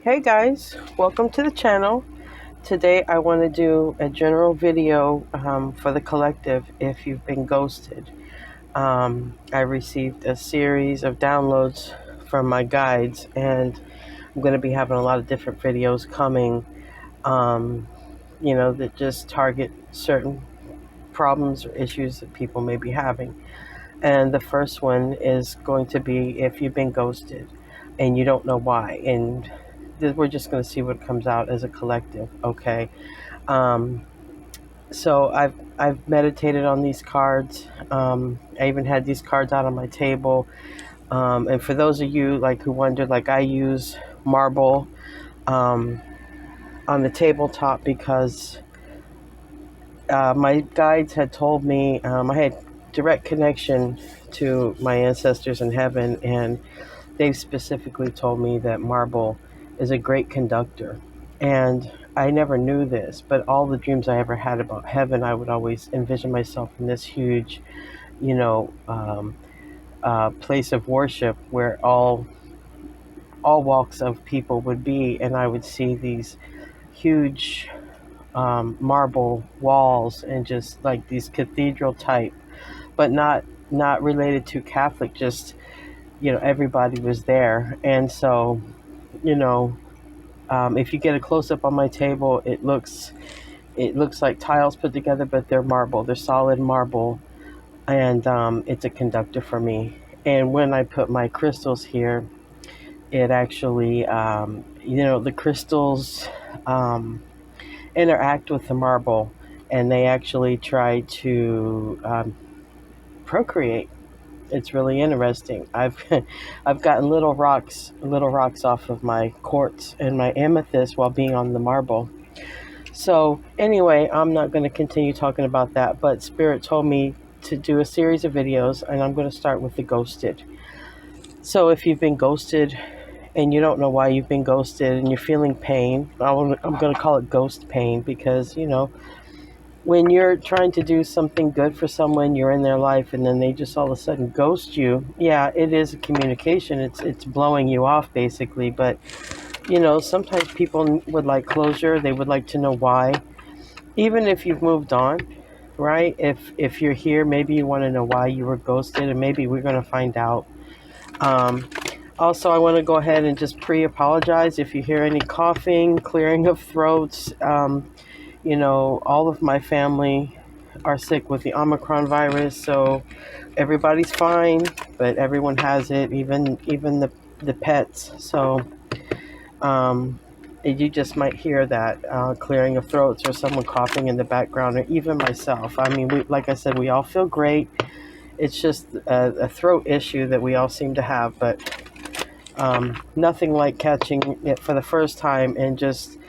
Hey guys, welcome to the channel. Today I want to do a general video for the collective if you've been ghosted. I received a series of downloads from my guides, and I'm going to be having a lot of different videos coming, um, that just target certain problems or issues that people may be having. And the first one is going to be if you've been ghosted and you don't know why. And we're just going to see what comes out as a collective, okay? Um, so I've meditated on these cards. I even had these cards out on my table. And for those of you who wondered, I use marble um, on the tabletop because my guides had told me I had direct connection to my ancestors in heaven, and they specifically told me that marble is a great conductor. And I never knew this, but all the dreams I ever had about heaven, I would always envision myself in this huge, place of worship where all walks of people would be, and I would see these huge marble walls and just like these cathedral type, but not related to Catholic. Just everybody was there, and so you know if you get a close up on my table, it looks like tiles put together, but they're marble. They're solid marble, and it's a conductor for me. And when I put my crystals here, it actually the crystals um, interact with the marble, and they actually try to procreate. It's really interesting. I've gotten little rocks off of my quartz and my amethyst while being on the marble. So anyway, I'm not going to continue talking about that, but Spirit told me to do a series of videos, and I'm going to start with the ghosted. So if you've been ghosted and you don't know why you've been ghosted and you're feeling pain, I'm going to call it ghost pain because, when you're trying to do something good for someone, you're in their life, and then they just all of a sudden ghost you. Yeah, it is a communication. It's blowing you off basically. But sometimes people would like closure. They would like to know why, even if you've moved on, right? If you're here, maybe you want to know why you were ghosted, and maybe we're going to find out. Um, Also, I want to go ahead and just pre-apologize if you hear any coughing, clearing of throats. All of my family are sick with the Omicron virus, so everybody's fine, but everyone has it, even the pets. So you just might hear that clearing of throats or someone coughing in the background, or even myself. I mean, like I said, we all feel great. It's just a throat issue that we all seem to have, but nothing like catching it for the first time. And just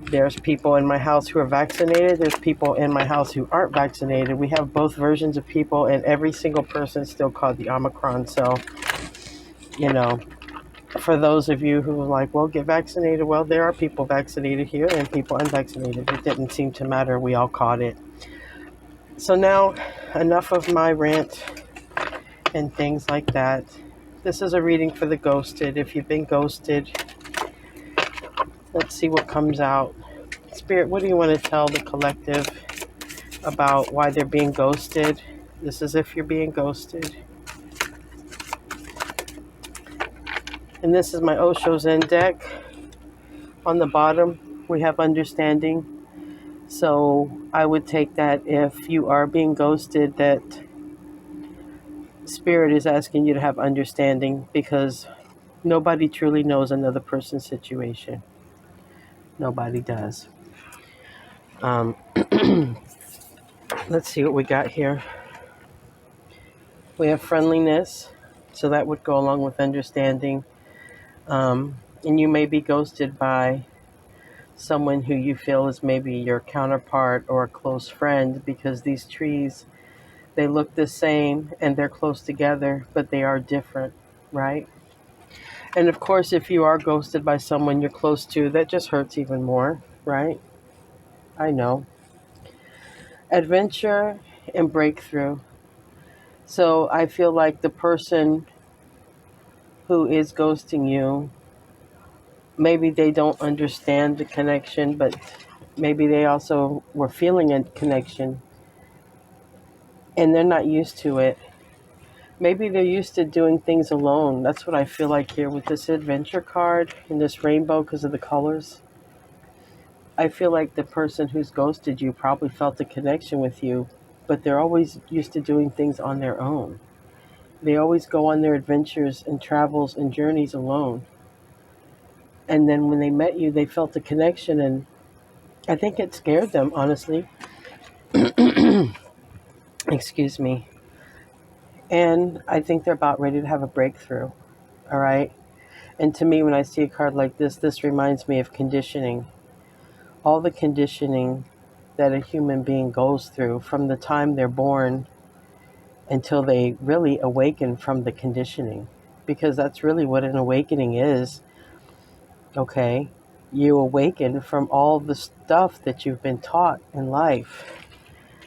there's people in my house who are vaccinated. There's people in my house who aren't vaccinated. We have both versions of people, and every single person still caught the Omicron. So, you know, for those of you who are like, well, get vaccinated. Well, there are people vaccinated here and people unvaccinated. It didn't seem to matter. We all caught it. So now, enough of my rant and things like that. This is a reading for the ghosted. If you've been ghosted, let's see what comes out. Spirit, what do you want to tell the collective about why they're being ghosted? This is if you're being ghosted. And this is my Osho Zen deck. On the bottom, we have understanding. So I would take that if you are being ghosted, that Spirit is asking you to have understanding, because nobody truly knows another person's situation. Nobody does. Let's see what we got here. We have friendliness, so that would go along with understanding. And you may be ghosted by someone who you feel is maybe your counterpart or a close friend, because these trees, they look the same and they're close together, but they are different, right? And of course, if you are ghosted by someone you're close to, that just hurts even more, right? I know. Adventure and breakthrough. So I feel like the person who is ghosting you maybe they don't understand the connection, but maybe they also were feeling a connection and they're not used to it. Maybe they're used to doing things alone. That's what I feel like here with this adventure card and this rainbow because of the colors. I feel like the person who's ghosted you probably felt a connection with you, but they're always used to doing things on their own. They always go on their adventures and travels and journeys alone. And then when they met you, they felt a connection, and I think it scared them, honestly. Excuse me. And I think they're about ready to have a breakthrough. All right. And to me, when I see a card like this reminds me of conditioning. All the conditioning that a human being goes through from the time they're born until they really awaken from the conditioning. Because that's really what an awakening is. Okay. You awaken from all the stuff that you've been taught in life.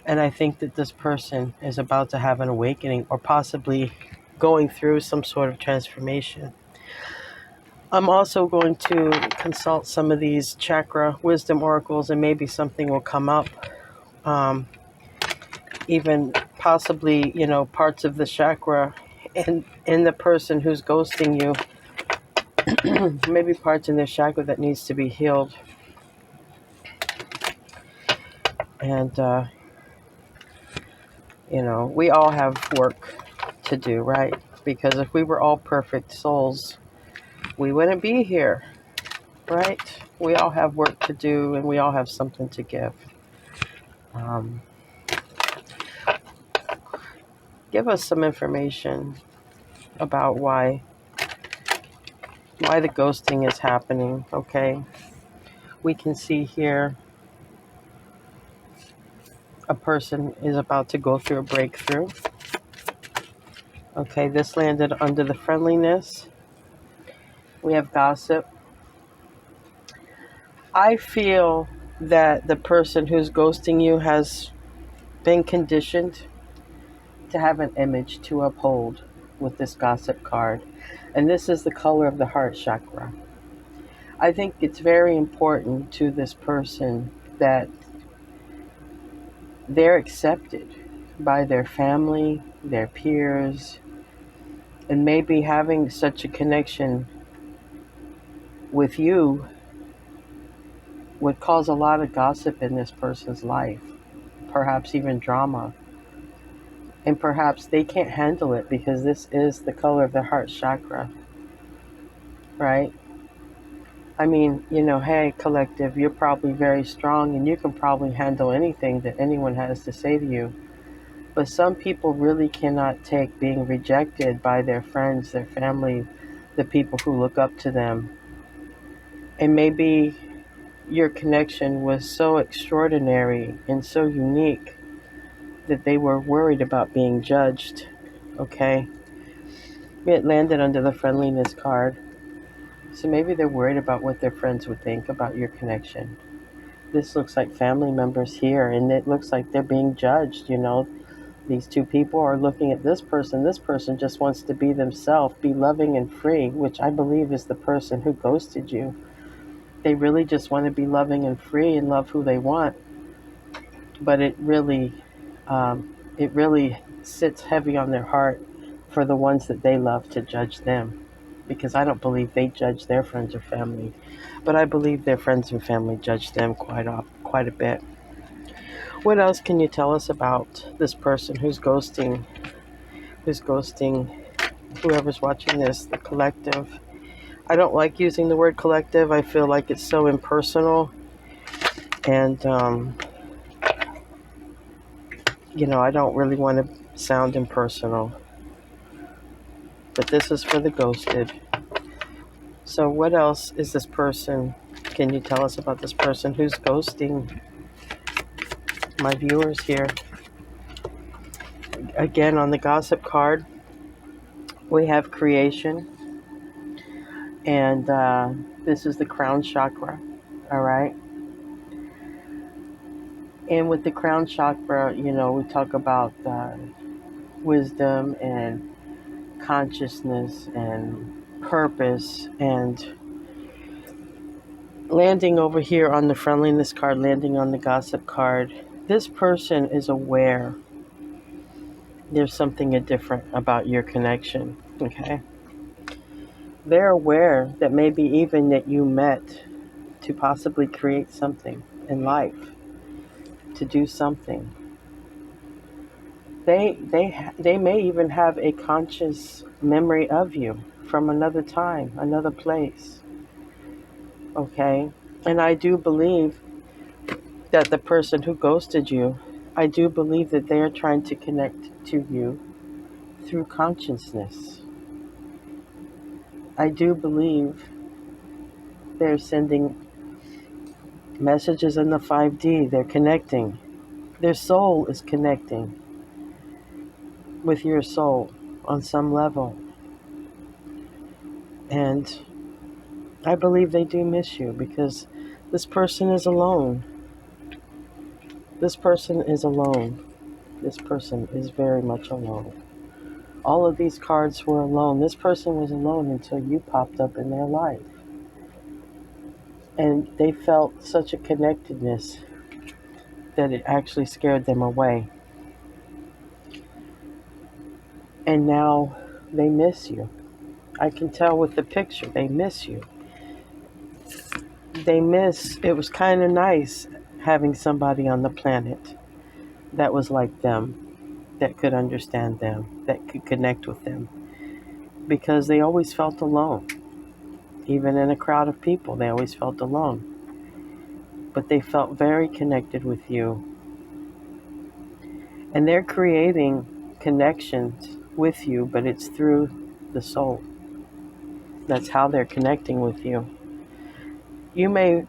And I think that this person is about to have an awakening or possibly going through some sort of transformation. I'm also going to consult some of these chakra wisdom oracles and maybe something will come up. Even possibly, parts of the chakra in the person who's ghosting you. Maybe parts in their chakra that needs to be healed. And, we all have work to do, right? Because if we were all perfect souls, we wouldn't be here, right? We all have work to do and we all have something to give. Give us some information about why the ghosting is happening, okay? We can see here a person is about to go through a breakthrough. Okay, this landed under the friendliness. We have gossip. I feel that the person who's ghosting you has been conditioned to have an image to uphold with this gossip card. And this is the color of the heart chakra. I think it's very important to this person that they're accepted by their family, their peers, and maybe having such a connection with you would cause a lot of gossip in this person's life, perhaps even drama. And perhaps they can't handle it because this is the color of the heart chakra, right? I mean, hey, collective, you're probably very strong and you can probably handle anything that anyone has to say to you. But some people really cannot take being rejected by their friends, their family, the people who look up to them. And maybe your connection was so extraordinary and so unique that they were worried about being judged. Okay? It landed under the friendliness card. So maybe they're worried about what their friends would think about your connection. This looks like family members here, and it looks like they're being judged. These two people are looking at this person. This person just wants to be themselves, be loving and free, which I believe is the person who ghosted you. They really just want to be loving and free and love who they want. But it really sits heavy on their heart for the ones that they love to judge them. Because I don't believe they judge their friends or family. But I believe their friends and family judge them quite a bit. What else can you tell us about this person who's ghosting whoever's watching this, the collective? I don't like using the word collective. I feel like it's so impersonal. And, I don't really want to sound impersonal. But this is for the ghosted. So what else is this person? Can you tell us about this person who's ghosting my viewers here? Again, on the gossip card, we have creation. And this is the crown chakra. All right. And with the crown chakra, we talk about wisdom and consciousness and purpose and landing over here on the friendliness card, landing on the gossip card, this person is aware there's something different about your connection, okay? They're aware that maybe even that you met to possibly create something in life, to do something. They may even have a conscious memory of you from another time, another place, okay? And I do believe that the person who ghosted you, I do believe that they are trying to connect to you through consciousness. I do believe they're sending messages in the 5D. They're connecting. Their soul is connecting with your soul on some level. And I believe they do miss you because this person is alone. This person is alone. This person is very much alone. All of these cards were alone. This person was alone until you popped up in their life. And they felt such a connectedness that it actually scared them away. And now they miss you. I can tell with the picture, they miss you. It was kind of nice having somebody on the planet that was like them, that could understand them, that could connect with them. Because they always felt alone. Even in a crowd of people, they always felt alone. But they felt very connected with you. And they're creating connections with you, but it's through the soul. That's how they're connecting with you. You may,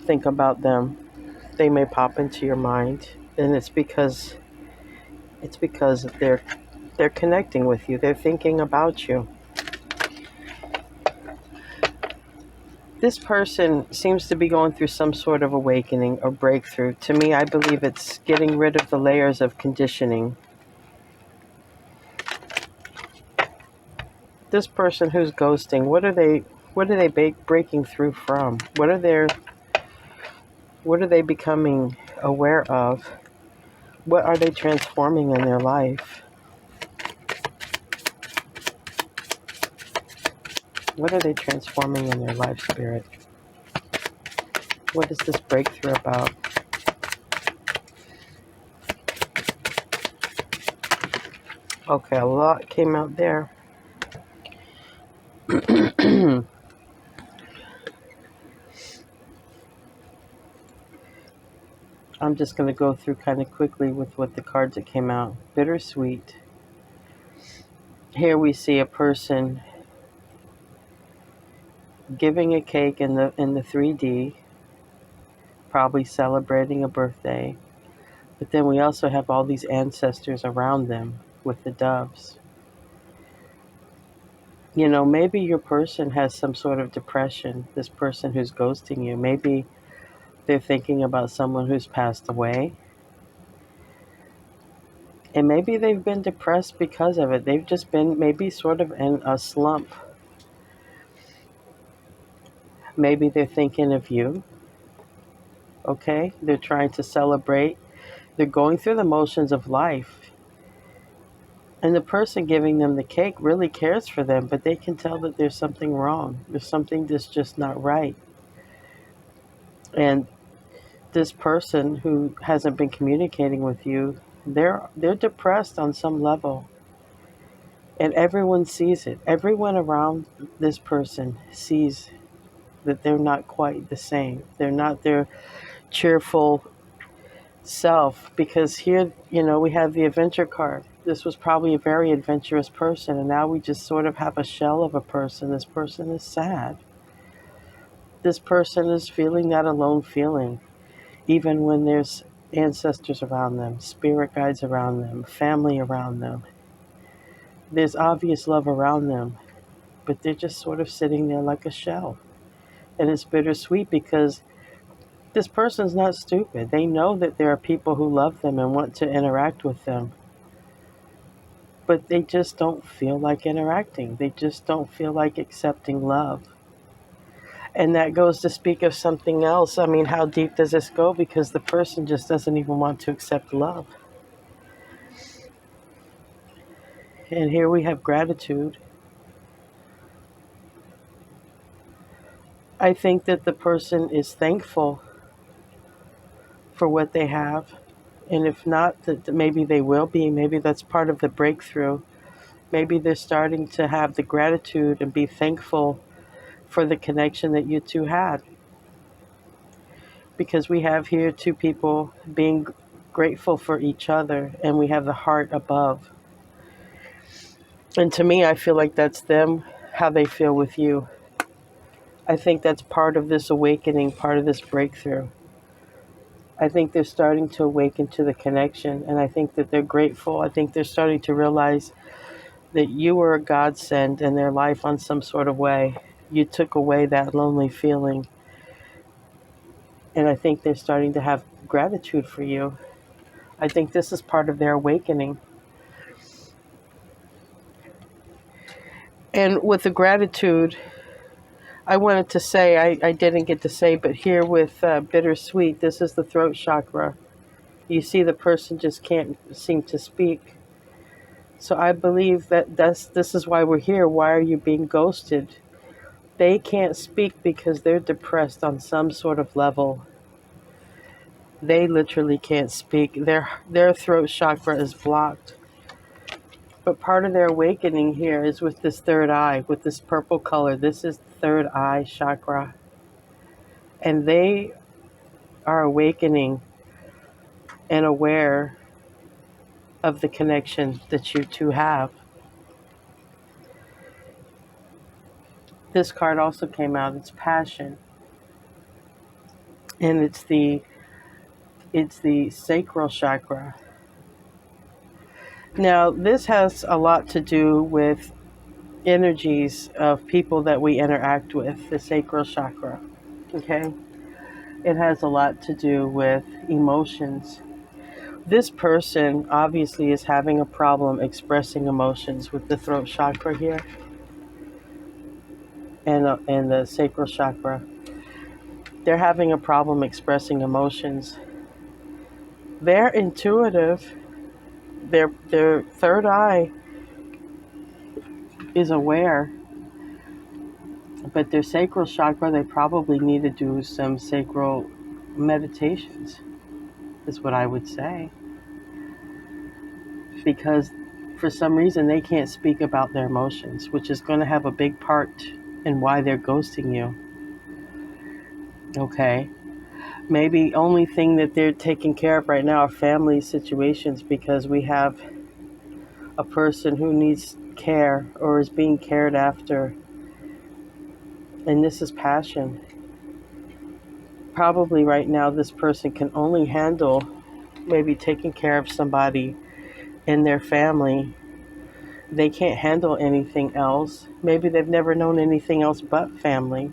think about them. They may pop into your mind, and it's because they're connecting with you. They're thinking about you. This person seems to be going through some sort of awakening or breakthrough. To me, I believe it's getting rid of the layers of conditioning. This person who's ghosting, what are they breaking through from? What are they becoming aware of? What are they transforming in their life? What are they transforming in their life, Spirit? What is this breakthrough about? Okay, a lot came out there. I'm just going to go through kind of quickly with what the cards that came out. Bittersweet. Here we see a person giving a cake in the 3D, probably celebrating a birthday. But then we also have all these ancestors around them with the doves. Maybe your person has some sort of depression, this person who's ghosting you. Maybe they're thinking about someone who's passed away. And maybe they've been depressed because of it. They've just been maybe sort of in a slump. Maybe they're thinking of you. Okay? They're trying to celebrate. They're going through the motions of life. And the person giving them the cake really cares for them, but they can tell that there's something wrong. There's something that's just not right. And this person who hasn't been communicating with you, they're depressed on some level. And everyone sees it. Everyone around this person sees that they're not quite the same. They're not their cheerful self, because here, we have the adventure card. This was probably a very adventurous person, and now we just sort of have a shell of a person. This person is sad. This person is feeling that alone feeling, even when there's ancestors around them, spirit guides around them, family around them. There's obvious love around them, but they're just sort of sitting there like a shell. And it's bittersweet because this person's not stupid. They know that there are people who love them and want to interact with them. But they just don't feel like interacting. They just don't feel like accepting love. And that goes to speak of something else. I mean, how deep does this go? Because the person just doesn't even want to accept love. And here we have gratitude. I think that the person is thankful for what they have. And if not, that maybe they will be. Maybe that's part of the breakthrough. Maybe they're starting to have the gratitude and be thankful for the connection that you two had. Because we have here two people being grateful for each other, and we have the heart above. And to me, I feel like that's them, how they feel with you. I think that's part of this awakening, part of this breakthrough. I think they're starting to awaken to the connection, and I think that they're grateful. I think they're starting to realize that you were a godsend in their life on some sort of way. You took away that lonely feeling, and I think they're starting to have gratitude for you. I think this is part of their awakening. And with the gratitude, I wanted to say, I didn't get to say, but here with bittersweet, this is the throat chakra. You see the person just can't seem to speak. So I believe that this is why we're here. Why are you being ghosted? They can't speak because they're depressed on some sort of level. They literally can't speak. Their throat chakra is blocked. But part of their awakening here is with this third eye, with this purple color. This is the third eye chakra. And they are awakening and aware of the connection that you two have. This card also came out. It's passion. And it's the sacral chakra. Now, this has a lot to do with energies of people that we interact with, the sacral chakra. Okay? It has a lot to do with emotions. This person obviously is having a problem expressing emotions with the throat chakra here and the sacral chakra. They're having a problem expressing emotions. They're intuitive. Their third eye is aware, but their sacral chakra, they probably need to do some sacral meditations, is what I would say. Because for some reason they can't speak about their emotions, which is going to have a big part in why they're ghosting you. Okay? Maybe only thing that they're taking care of right now are family situations, because we have a person who needs care or is being cared after. And this is passion. Probably right now this person can only handle maybe taking care of somebody in their family. They can't handle anything else. Maybe they've never known anything else but family.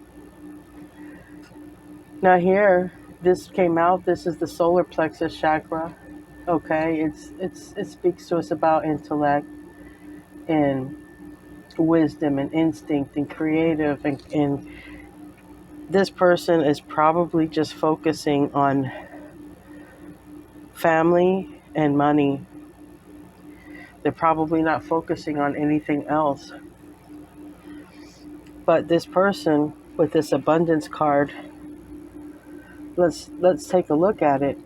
Now here, this came out. This is the solar plexus chakra. Okay, it speaks to us about intellect and wisdom and instinct and creative, and this person is probably just focusing on family and money. They're probably not focusing on anything else. But this person with this abundance card, let's take a look at it.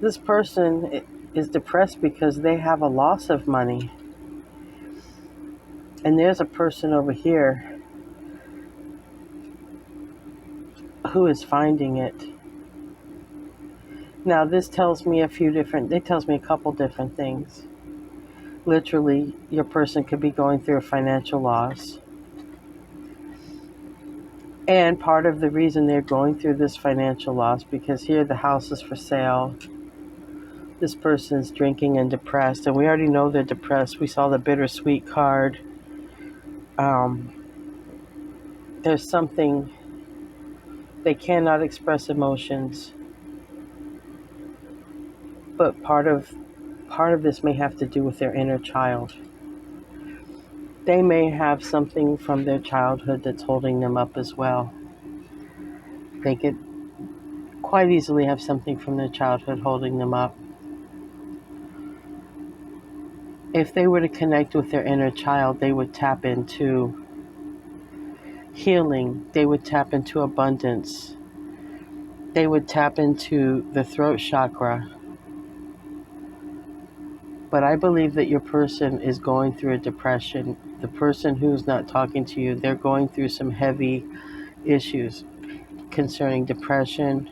This person is depressed because they have a loss of money. And there's a person over here who is finding it. Now this tells me it tells me a couple different things. Literally, your person could be going through a financial loss. And part of the reason they're going through this financial loss, because here the house is for sale. This person's drinking and depressed, and we already know they're depressed. We saw the bittersweet card. There's something, they cannot express emotions. But part of this may have to do with their inner child. they may have something from their childhood that's holding them up as well. They could quite easily have something from their childhood holding them up. If they were to connect with their inner child, they would tap into healing. They would tap into abundance. They would tap into the throat chakra. But I believe that your person is going through a depression. The person who's not talking to you, they're going through some heavy issues concerning depression,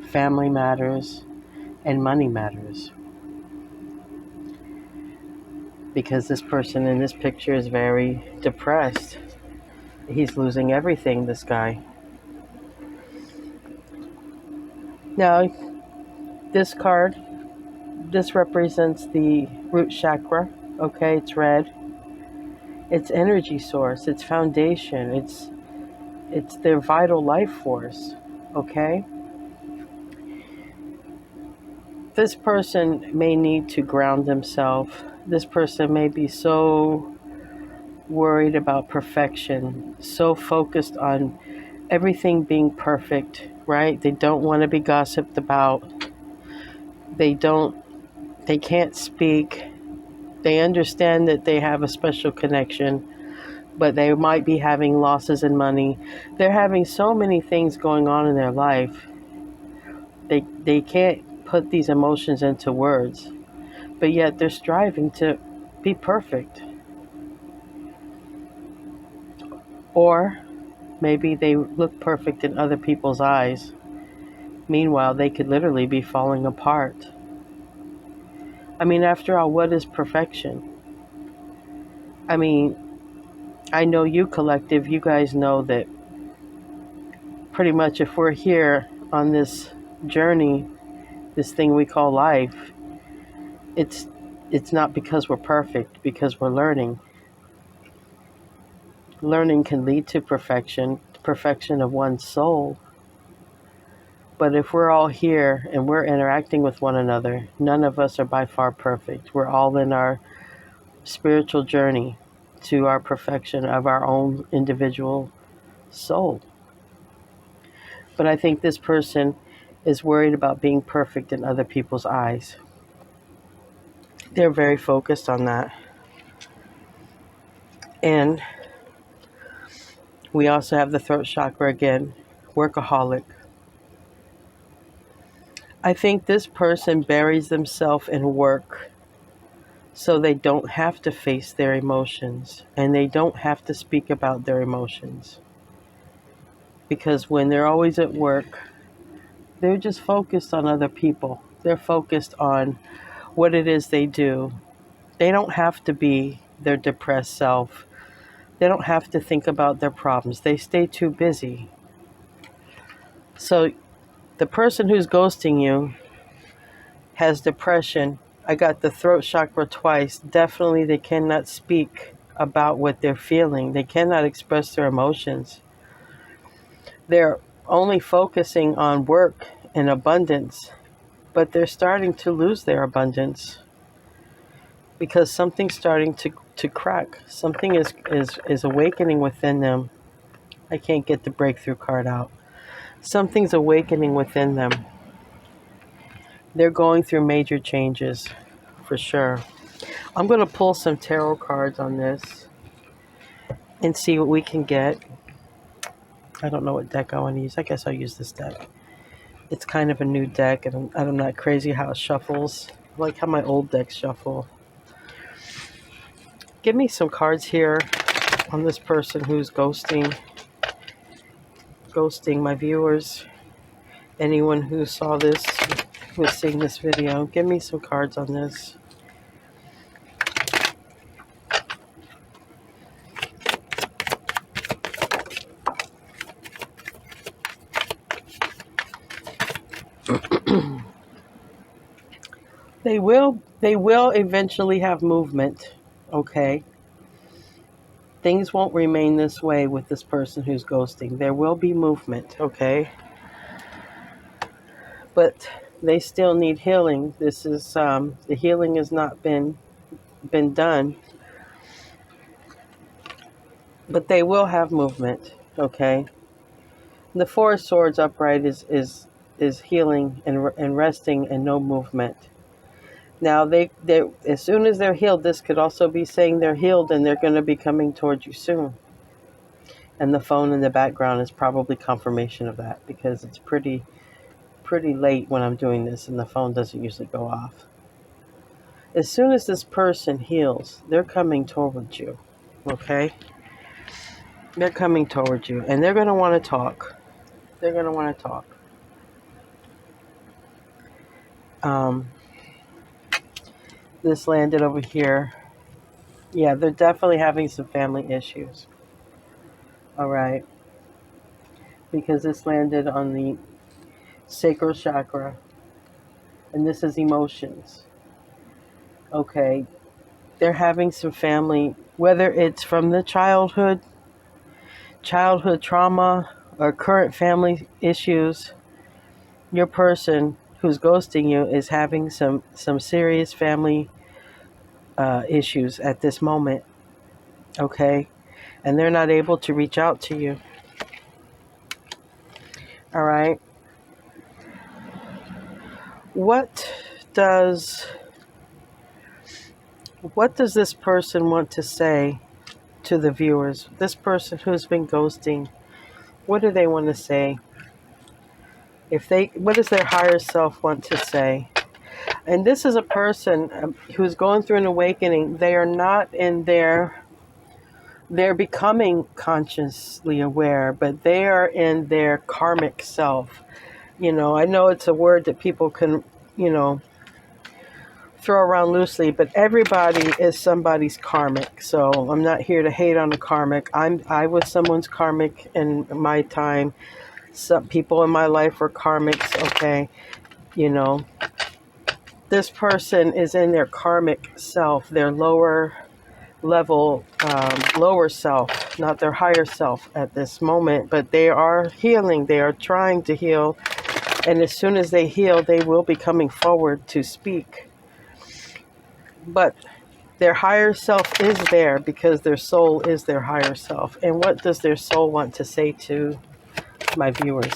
family matters, and money matters. Because this person in this picture is very depressed. He's losing everything, this guy. Now, this card, this represents the root chakra. Okay, it's red. It's energy source, it's foundation, it's their vital life force. Okay? This person may need to ground themselves. This person may be so worried about perfection, so focused on everything being perfect, right? They don't want to be gossiped about. They can't speak. They understand that they have a special connection, but they might be having losses in money. They're having so many things going on in their life. They can't put these emotions into words, but yet they're striving to be perfect. Or maybe they look perfect in other people's eyes. Meanwhile, they could literally be falling apart. I mean, after all, what is perfection? I mean, I know you collective, you guys know that pretty much if we're here on this journey, this thing we call life, it's not because we're perfect, because we're learning. Learning can lead to perfection of one's soul. But if we're all here and we're interacting with one another, none of us are by far perfect. We're all in our spiritual journey to our perfection of our own individual soul. But I think this person is worried about being perfect in other people's eyes. They're very focused on that. And we also have the throat chakra again, workaholic. I think this person buries themselves in work so they don't have to face their emotions and they don't have to speak about their emotions. Because when they're always at work, they're just focused on other people. They're focused on what it is they do. They don't have to be their depressed self. They don't have to think about their problems. They stay too busy. So the person who's ghosting you has depression. I got the throat chakra twice. Definitely they cannot speak about what they're feeling. They cannot express their emotions. They're only focusing on work and abundance, but they're starting to lose their abundance because something's starting to crack. Something is awakening within them. I can't get the breakthrough card out. Something's awakening within them. They're going through major changes, for sure. I'm going to pull some tarot cards on this and see what we can get. I don't know what deck I want to use. I guess I'll use this deck. It's kind of a new deck, and I'm not crazy how it shuffles. I like how my old decks shuffle. Give me some cards here on this person who's ghosting my viewers. Anyone who saw this, who's seeing this video, give me some cards on this. They will eventually have movement, okay? Things won't remain this way with this person who's ghosting. There will be movement, okay? But they still need healing. This is the healing has not been done. but they will have movement. Okay. The Four of Swords upright is healing and resting and no movement. Now they as soon as they're healed, this could also be saying they're healed and they're going to be coming towards you soon. And the phone in the background is probably confirmation of that, because it's pretty late when I'm doing this and the phone doesn't usually go off. As soon as this person heals, they're coming towards you. Okay? They're coming towards you and they're going to want to talk. They're going to want to talk. This landed over here. Yeah, they're definitely having some family issues. All right. Because this landed on the sacral chakra. And this is emotions. Okay. They're having some family, whether it's from the childhood trauma, or current family issues. Your person who's ghosting you is having some serious family issues at this moment. Okay. And they're not able to reach out to you. All right. What does this person want to say to the viewers? This person who's been ghosting, what do they want to say? What does their higher self want to say? And this is a person who's going through an awakening. They are not in they're becoming consciously aware, but they are in their karmic self. I know it's a word that people can, throw around loosely, but everybody is somebody's karmic. So I'm not here to hate on a karmic. I was someone's karmic in my time. Some people in my life were karmics. Okay. This person is in their karmic self, their lower level, lower self, not their higher self at this moment, but they are healing. They are trying to heal. And as soon as they heal, they will be coming forward to speak. But their higher self is there because their soul is their higher self. And what does their soul want to say to my viewers?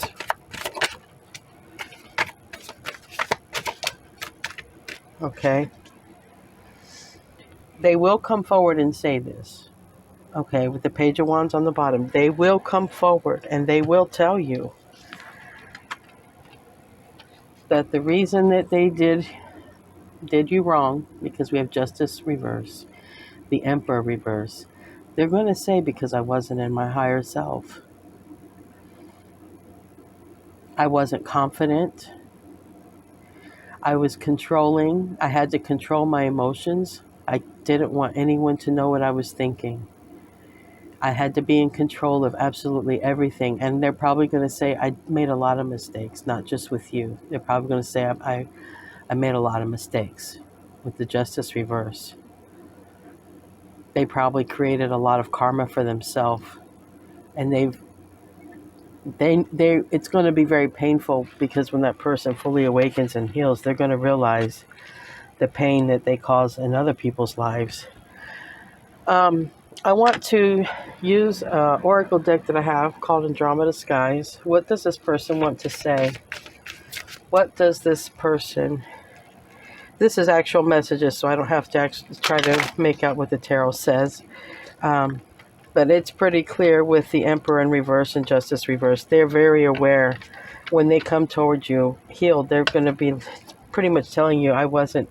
Okay. They will come forward and say this. Okay, with the Page of Wands on the bottom. They will come forward and they will tell you that the reason that they did you wrong, because we have Justice reverse, the Emperor reverse. They're going to say, because I wasn't in my higher self. I wasn't confident. I was controlling. I had to control my emotions. I didn't want anyone to know what I was thinking. I had to be in control of absolutely everything. And they're probably going to say, I made a lot of mistakes, not just with you. They're probably going to say, I made a lot of mistakes with the Justice reverse. They probably created a lot of karma for themselves. And it's going to be very painful, because when that person fully awakens and heals, they're going to realize the pain that they cause in other people's lives. I want to use an oracle deck that I have called Andromeda Skies. What does this person want to say? What does this person... This is actual messages, so I don't have to actually try to make out what the tarot says. But it's pretty clear with the Emperor in reverse and Justice reverse. They're very aware when they come towards you healed. They're going to be pretty much telling you, I wasn't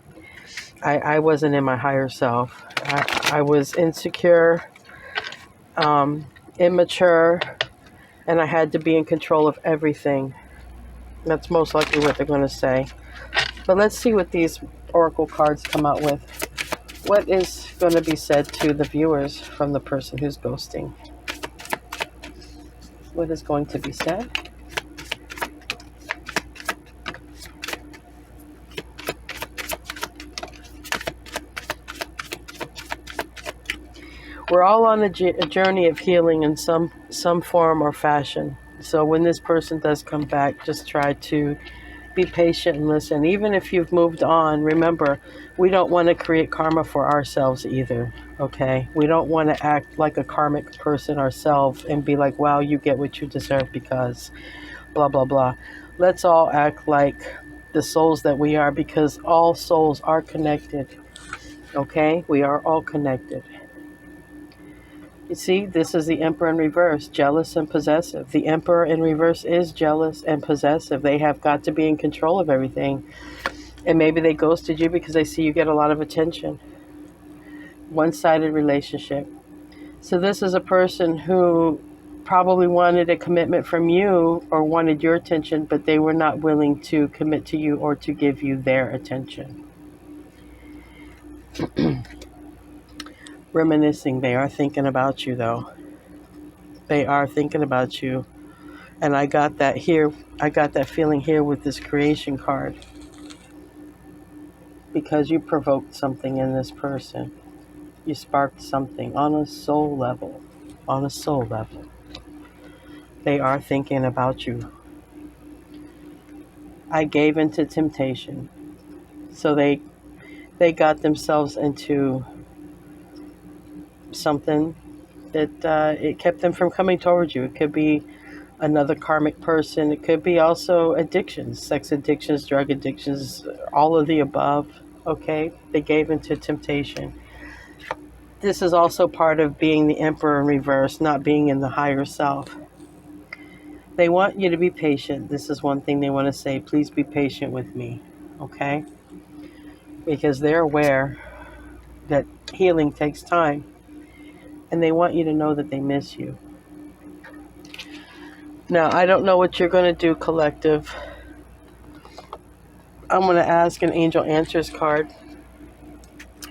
in my higher self. I was insecure, immature, and I had to be in control of everything. That's most likely what they're going to say. But let's see what these oracle cards come out with. What is going to be said to the viewers from the person who's ghosting? What is going to be said? We're all on a journey of healing in some form or fashion. So when this person does come back, just try to Be patient and listen. Even if you've moved on, remember, we don't want to create karma for ourselves either, okay? We don't want to act like a karmic person ourselves and be like, wow, you get what you deserve because blah, blah, blah. Let's all act like the souls that we are, because all souls are connected, okay? We are all connected. You see, this is the Emperor in reverse, jealous and possessive. The Emperor in reverse is jealous and possessive. They have got to be in control of everything. And maybe they ghosted you because they see you get a lot of attention. One-sided relationship. So this is a person who probably wanted a commitment from you or wanted your attention, but they were not willing to commit to you or to give you their attention. Reminiscing. They are thinking about you, though. They are thinking about you. And I got that here. I got that feeling here with this creation card. Because you provoked something in this person. You sparked something on a soul level. On a soul level. They are thinking about you. I gave into temptation. So they got themselves into something that it kept them from coming towards you. It could be another karmic person. It could be also addictions, sex addictions, drug addictions, all of the above. Okay, they gave into temptation. This is also part of being the Emperor in reverse, not being in the higher self. They want you to be patient. This is one thing they want to say. Please be patient with me. Okay? Because they're aware that healing takes time. And they want you to know that they miss you. Now, I don't know what you're going to do, collective. I'm going to ask an Angel Answers card.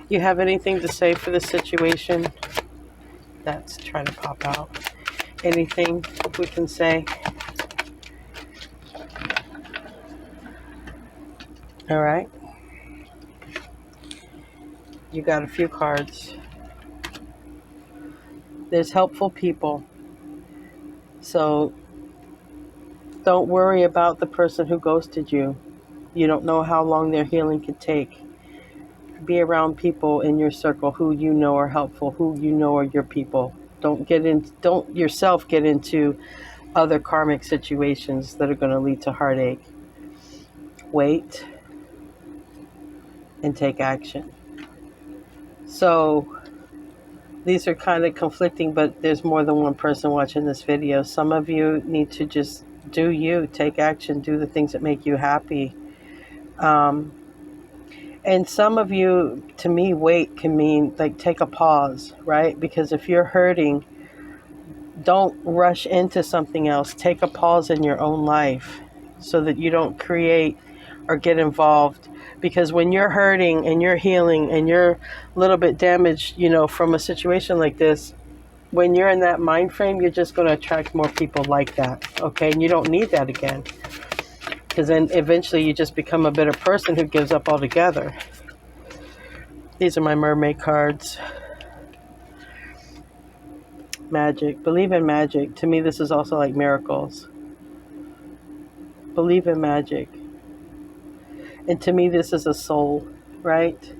You have anything to say for the situation? That's trying to pop out. Anything we can say? All right. You got a few cards. There's helpful people. So don't worry about the person who ghosted you. You don't know how long their healing could take. Be around people in your circle who you know are helpful, who you know are your people. Don't yourself get into other karmic situations that are going to lead to heartache. Wait and take action. So these are kind of conflicting, but there's more than one person watching this video. Some of you need to just do you, take action, do the things that make you happy. And some of you, to me, wait can mean like take a pause, right? Because if you're hurting, don't rush into something else. Take a pause in your own life so that you don't create or get involved. Because when you're hurting and you're healing and you're a little bit damaged, from a situation like this, when you're in that mind frame, you're just going to attract more people like that, okay? And you don't need that again. Because then eventually you just become a bitter person who gives up altogether. These are my mermaid cards. Magic. Believe in magic. To me, this is also like miracles. Believe in magic. And to me, this is a soul, right?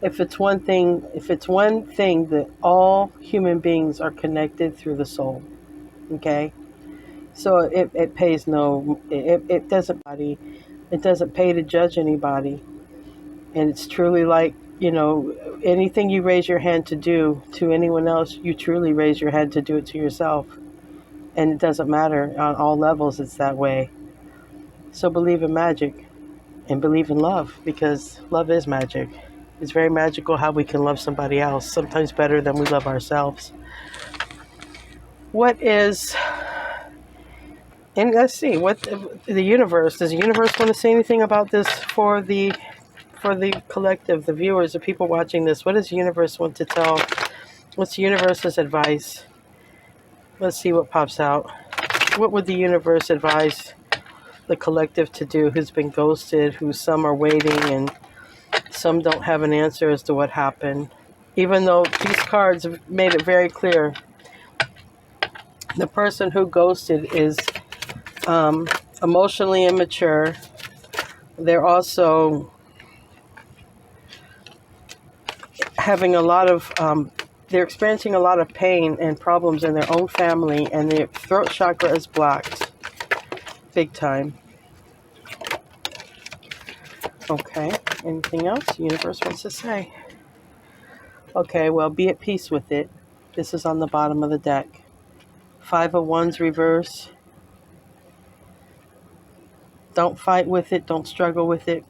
If it's one thing that all human beings are connected through the soul, okay? So it pays it doesn't pay to judge anybody. And it's truly like, anything you raise your hand to do to anyone else, you truly raise your hand to do it to yourself. And it doesn't matter on all levels, it's that way. So believe in magic and believe in love, because love is magic. It's very magical how we can love somebody else, sometimes better than we love ourselves. And let's see, what the universe, does the universe want to say anything about this for the collective, the viewers, the people watching this? What does the universe want to tell? What's the universe's advice? Let's see what pops out. What would the universe advise the collective to do who's been ghosted, who some are waiting and some don't have an answer as to what happened? Even though these cards have made it very clear, the person who ghosted is emotionally immature, They're also having a lot of, they're experiencing a lot of pain and problems in their own family, and their throat chakra is blocked. Big time. Okay, anything else the universe wants to say? Okay, well, be at peace with it. This is on the bottom of the deck. 5 of Wands reverse. Don't fight with it. Don't struggle with it.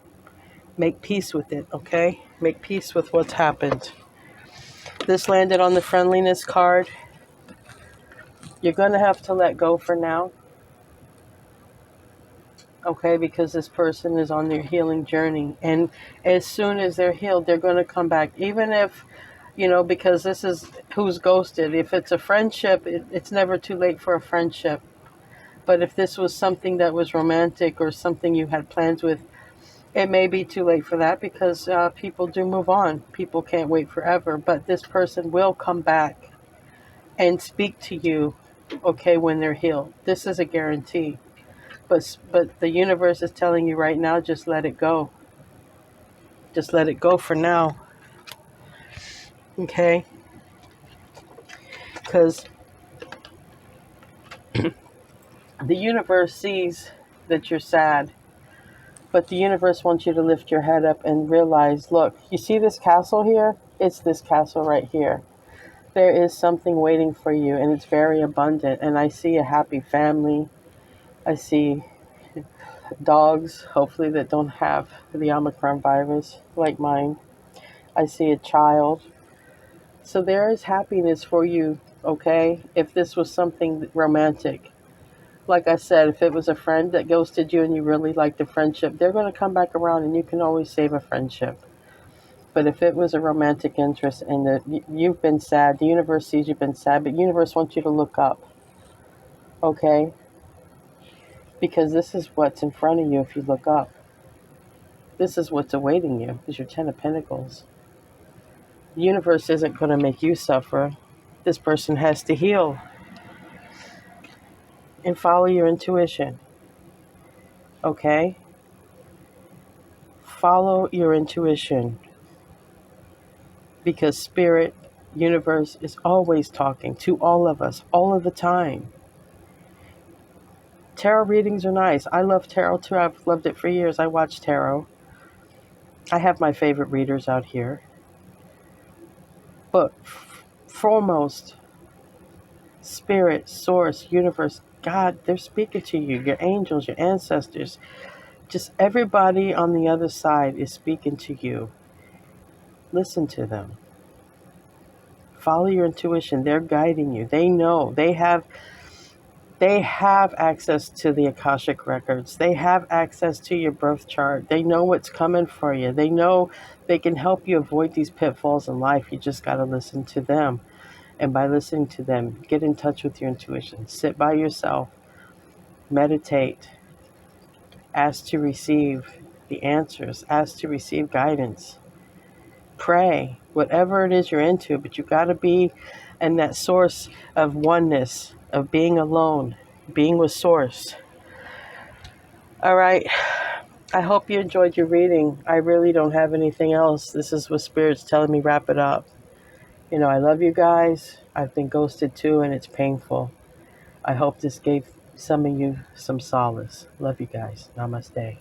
Make peace with it, okay? Make peace with what's happened. This landed on the friendliness card. You're going to have to let go for now, okay? Because this person is on their healing journey. And as soon as they're healed, they're going to come back. Even if, because this is who's ghosted. If it's a friendship, it's never too late for a friendship. But if this was something that was romantic or something you had plans with, it may be too late for that, because people do move on. People can't wait forever. But this person will come back and speak to you, okay, when they're healed. This is a guarantee. But the universe is telling you right now, just let it go. Just let it go for now. Okay? Because the universe sees that you're sad. But the universe wants you to lift your head up and realize, look, you see this castle here? It's this castle right here. There is something waiting for you, and it's very abundant. And I see a happy family. I see dogs, hopefully, that don't have the Omicron virus like mine. I see a child. So there is happiness for you, okay? If this was something romantic. Like I said, if it was a friend that ghosted you and you really liked the friendship, they're going to come back around, and you can always save a friendship. But if it was a romantic interest and you've been sad, the universe sees you've been sad, but the universe wants you to look up, okay? Because this is what's in front of you if you look up. This is what's awaiting you, is your Ten of Pentacles. The universe isn't going to make you suffer. This person has to heal. And follow your intuition, okay? Follow your intuition. Because spirit, universe is always talking to all of us, all of the time. Tarot readings are nice. I love tarot too. I've loved it for years. I watch tarot. I have my favorite readers out here. But foremost, spirit, source, universe, God, they're speaking to you. Your angels, your ancestors. Just everybody on the other side is speaking to you. Listen to them. Follow your intuition. They're guiding you. They know. They have access to the Akashic records. They have access to your birth chart. They know what's coming for you. They know they can help you avoid these pitfalls in life. You just got to listen to them. And by listening to them, get in touch with your intuition. Sit by yourself. Meditate. Ask to receive the answers. Ask to receive guidance. Pray. Whatever it is you're into, but you got to be in that source of oneness, of being alone, being with source. All right. I hope you enjoyed your reading. I really don't have anything else. This is what Spirit's telling me, wrap it up. I love you guys. I've been ghosted too, and it's painful. I hope this gave some of you some solace. Love you guys. Namaste.